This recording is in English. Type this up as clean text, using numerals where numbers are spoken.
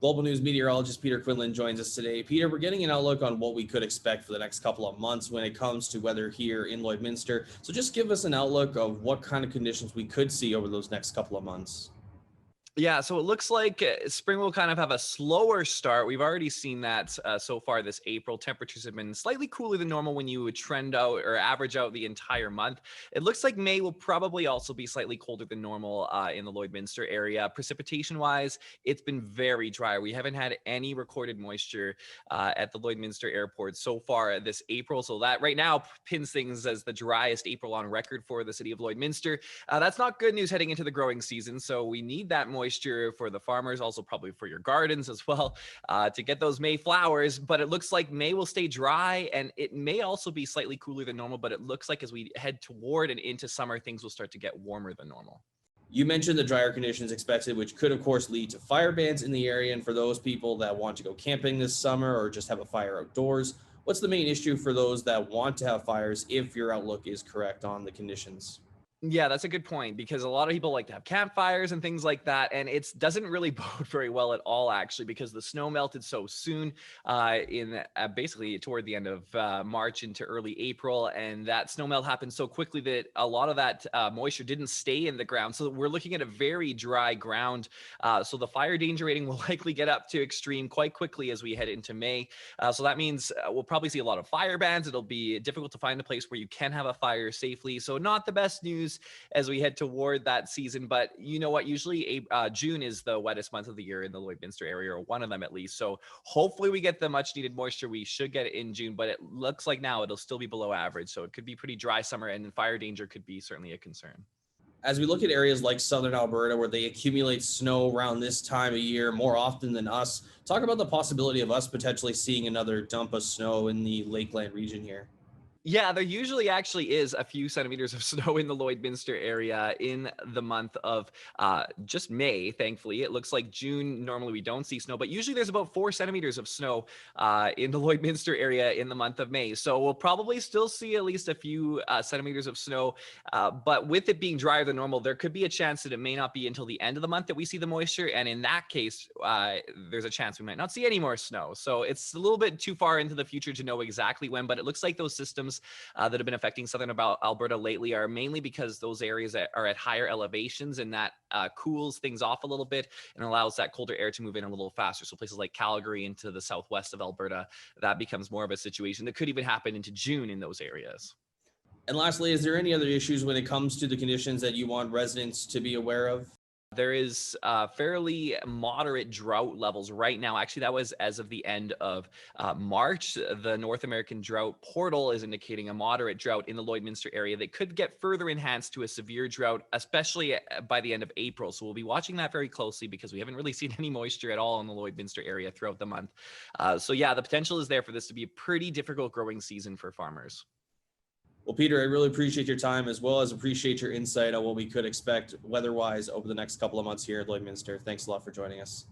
Global News meteorologist Peter Quinlan joins us today. Peter, we're getting an outlook on what we could expect for the next couple of months when it comes to weather here in Lloydminster. So just give us an outlook of what kind of conditions we could see over those next couple of months. Yeah, so it looks like spring will kind of have a slower start. We've already seen that so far this April. Temperatures have been slightly cooler than normal when you would trend out or average out the entire month. It looks like May will probably also be slightly colder than normal in the Lloydminster area. Precipitation-wise, it's been very dry. We haven't had any recorded moisture at the Lloydminster Airport so far this April. So that right now pins things as the driest April on record for the city of Lloydminster. That's not good news heading into the growing season. So we need that moisture for the farmers, also probably for your gardens as well, to get those May flowers. But it looks like May will stay dry, and it may also be slightly cooler than normal, but it looks like as we head toward and into summer, things will start to get warmer than normal. You mentioned the drier conditions expected, which could, of course, lead to fire bans in the area. And for those people that want to go camping this summer or just have a fire outdoors, what's the main issue for those that want to have fires if your outlook is correct on the conditions? Yeah, that's a good point, because a lot of people like to have campfires and things like that, and it doesn't really bode very well at all, actually, because the snow melted so soon in basically toward the end of March into early April, and that snow melt happened so quickly that a lot of that moisture didn't stay in the ground. So we're looking at a very dry ground. So the fire danger rating will likely get up to extreme quite quickly as we head into May. So that means we'll probably see a lot of fire bans. It'll be difficult to find a place where you can have a fire safely. So not the best news as we head toward that season. But you know what? Usually June is the wettest month of the year in the Lloydminster area, or one of them at least. So hopefully we get the much needed moisture. We should get it in June, but it looks like now it'll still be below average. So it could be pretty dry summer, and fire danger could be certainly a concern. As we look at areas like southern Alberta, where they accumulate snow around this time of year more often than us, talk about the possibility of us potentially seeing another dump of snow in the Lakeland region here. Yeah, there usually actually is a few centimeters of snow in the Lloydminster area in the month of just May, thankfully. It looks like June, normally we don't see snow, but usually there's about 4 centimeters of snow in the Lloydminster area in the month of May. So we'll probably still see at least a few centimeters of snow, but with it being drier than normal, there could be a chance that it may not be until the end of the month that we see the moisture. And in that case, there's a chance we might not see any more snow. So it's a little bit too far into the future to know exactly when, but it looks like those systems that have been affecting southern Alberta lately are mainly because those areas that are at higher elevations, and that cools things off a little bit and allows that colder air to move in a little faster. So places like Calgary into the southwest of Alberta, that becomes more of a situation that could even happen into June in those areas. And lastly, is there any other issues when it comes to the conditions that you want residents to be aware of? There is fairly moderate drought levels right now. Actually, that was as of the end of March. The North American Drought Portal is indicating a moderate drought in the Lloydminster area that could get further enhanced to a severe drought, especially by the end of April. So we'll be watching that very closely, because we haven't really seen any moisture at all in the Lloydminster area throughout the month. So yeah, the potential is there for this to be a pretty difficult growing season for farmers. Well, Peter, I really appreciate your time, as well as appreciate your insight on what we could expect weather-wise over the next couple of months here at Lloydminster. Thanks a lot for joining us.